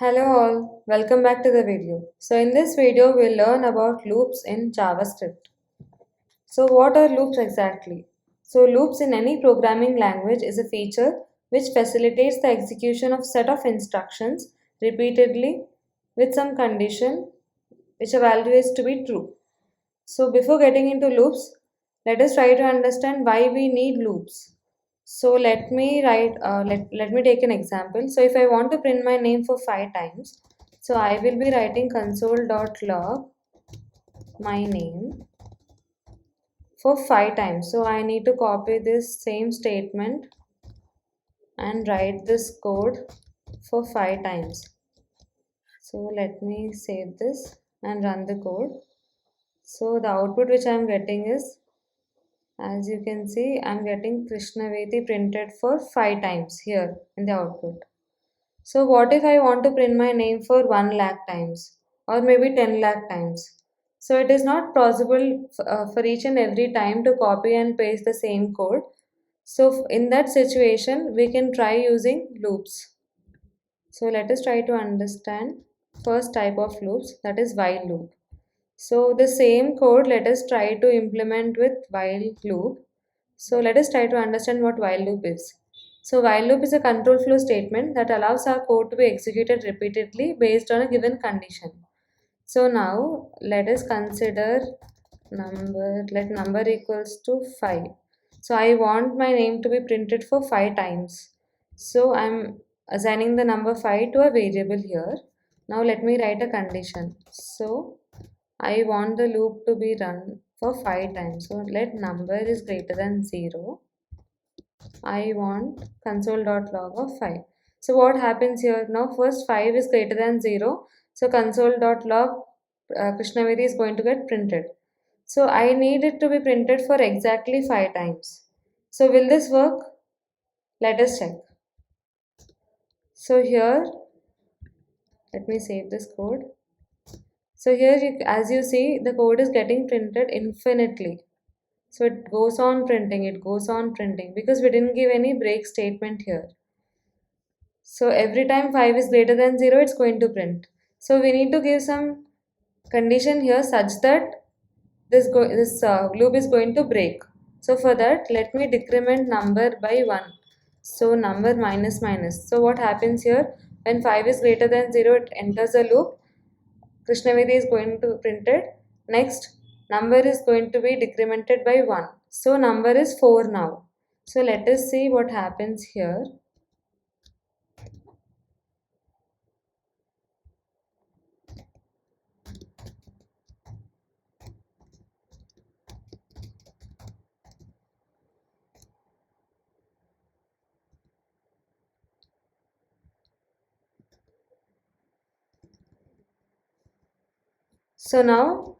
Hello all, welcome back to the video. So in this video we'll learn about loops in JavaScript. So what are loops exactly? So loops in any programming language is a feature which facilitates the execution of set of instructions repeatedly with some condition which a value is to be true. So before getting into loops, let us try to understand why we need loops. So let me take an example. So if I want to print my name for 5 times, so I will be writing console.log my name for 5 times. So I need to copy this same statement and write this code for 5 times. So let me save this and run the code. So the output which I am getting is, as you can see, I'm getting Krishnavedi printed for 5 times here in the output. So what if I want to print my name for 1 lakh times or maybe 10 lakh times? So it is not possible for each and every time to copy and paste the same code. So in that situation, we can try using loops. So let us try to understand first type of loops, that is while loop. So the same code let us try to implement with while loop. So let us try to understand what while loop is. So while loop is a control flow statement that allows our code to be executed repeatedly based on a given condition. So now let us consider let number equals to 5. So I want my name to be printed for 5 times. So I'm assigning the number 5 to a variable here. Now let me write a condition. So I want the loop to be run for 5 times. So let number is greater than 0. I want console.log of 5. So what happens here? Now first 5 is greater than 0. So console.log Krishnavedi is going to get printed. So I need it to be printed for exactly 5 times. So will this work? Let us check. So here, let me save this code. So here, as you see, the code is getting printed infinitely. So it goes on printing, it goes on printing because we didn't give any break statement here. So every time 5 is greater than 0, it's going to print. So we need to give some condition here such that this loop is going to break. So for that, let me decrement number by 1. So number minus minus. So what happens here? When 5 is greater than 0, it enters a loop. Krishnavedi is going to print it. Next, number is going to be decremented by 1. So number is 4 now. So let us see what happens here. So now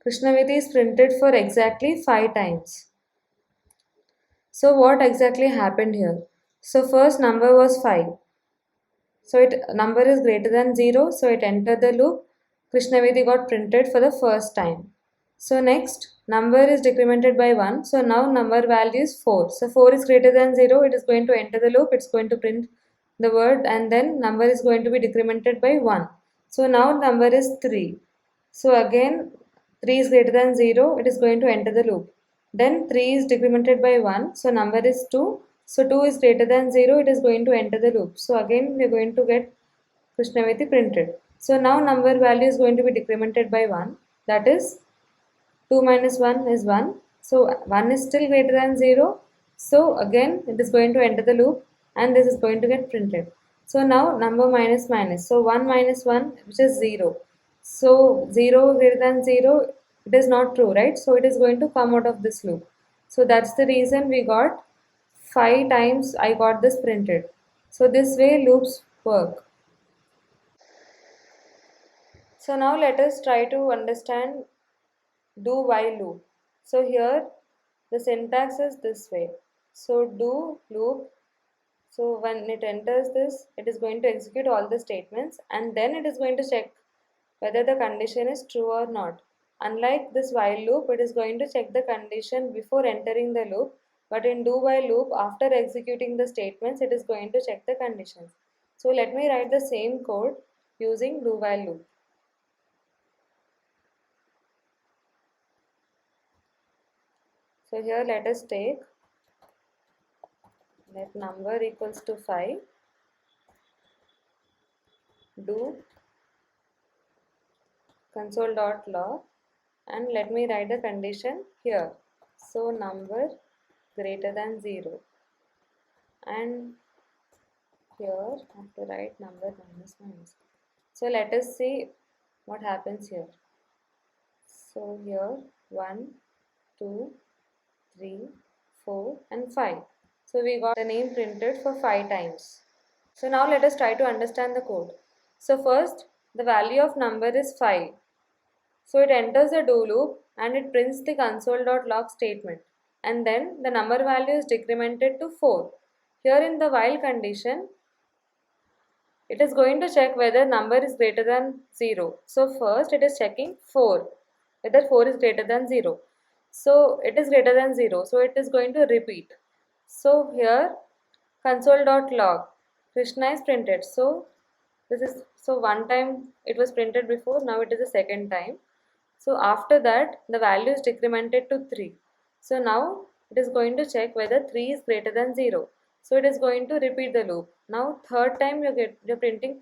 Krishnavedi is printed for exactly 5 times. So what exactly happened here? So first number was 5. So it number is greater than 0. So it entered the loop. Krishnavedi got printed for the first time. So next number is decremented by 1. So now number value is 4. So 4 is greater than 0. It is going to enter the loop. It's going to print the word and then number is going to be decremented by 1. So now number is 3. So again 3 is greater than 0. It is going to enter the loop. Then 3 is decremented by 1. So number is 2. So 2 is greater than 0. It is going to enter the loop. So again we are going to get Krishnavedi printed. So now number value is going to be decremented by 1. That is 2 minus 1 is 1. So 1 is still greater than 0. So again it is going to enter the loop and this is going to get printed. So now number minus minus. So 1 minus 1 which is 0. So 0 greater than 0, it is not true, right? So it is going to come out of this loop. So that's the reason we got 5 times I got this printed. So this way loops work. So now let us try to understand do while loop. So here the syntax is this way. So do loop. So when it enters this, it is going to execute all the statements and then it is going to check whether the condition is true or not. Unlike this while loop, it is going to check the condition before entering the loop But in do while loop, after executing the statements, it is going to check the conditions. So let me write the same code using do while loop. So here let us take let number equals to 5, do console.log, and let me write the condition here. So number greater than 0, and here I have to write number minus minus. So let us see what happens here. So here 1, 2, 3, 4 and 5. So we got the name printed for 5 times. So now let us try to understand the code. So first the value of number is 5. So it enters the do loop and it prints the console.log statement, and then the number value is decremented to 4. Here in the while condition, it is going to check whether number is greater than 0. So first it is checking 4, whether 4 is greater than 0. So it is greater than 0. So it is going to repeat. So here console.log Krishna is printed. So this is one time it was printed before, now it is the second time. So after that the value is decremented to 3. So now it is going to check whether 3 is greater than 0. So it is going to repeat the loop. Now third time you're printing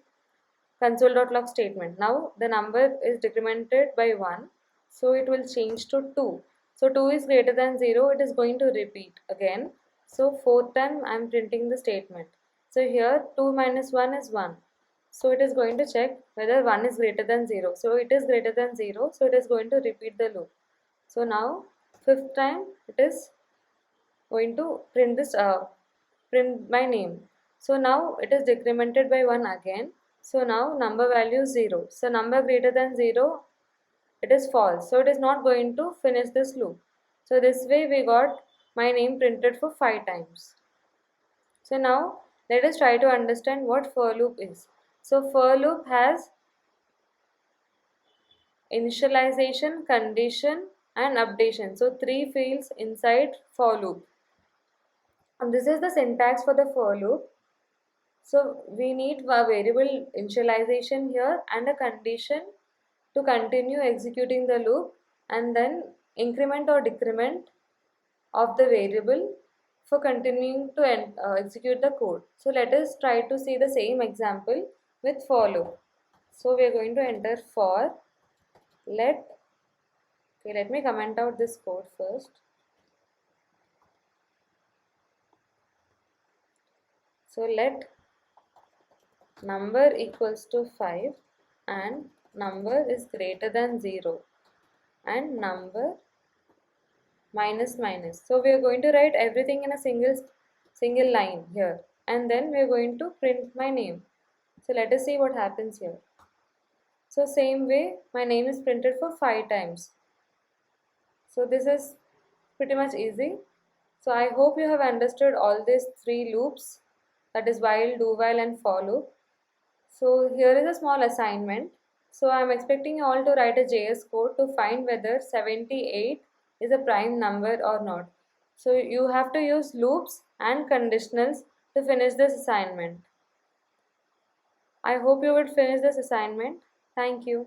console.log statement. Now the number is decremented by 1. So it will change to 2. So 2 is greater than 0. It is going to repeat again. So fourth time I am printing the statement. So here 2 minus 1 is 1. So it is going to check whether 1 is greater than 0. So it is greater than 0. So it is going to repeat the loop. So now fifth time it is going to print my name. So now it is decremented by 1 again. So now number value is 0. So number greater than 0, it is false. So it is not going to finish this loop. So this way we got my name printed for 5 times. So now let us try to understand what for loop is. So for loop has initialization, condition and updation. So 3 fields inside for loop. And this is the syntax for the for loop. So we need a variable initialization here and a condition to continue executing the loop, and then increment or decrement of the variable for continuing to execute the code. So let us try to see the same example with for loop. So we are going to enter for let me comment out this code first. So let number equals to 5 and number is greater than 0 and number minus minus. So we are going to write everything in a single line here, and then we are going to print my name. So let us see what happens here. So same way my name is printed for 5 times. So this is pretty much easy. So I hope you have understood all these 3 loops, that is while, do while and for loop. So here is a small assignment. So I am expecting you all to write a JS code to find whether 78 is a prime number or not. So you have to use loops and conditionals to finish this assignment. I hope you will finish this assignment. Thank you.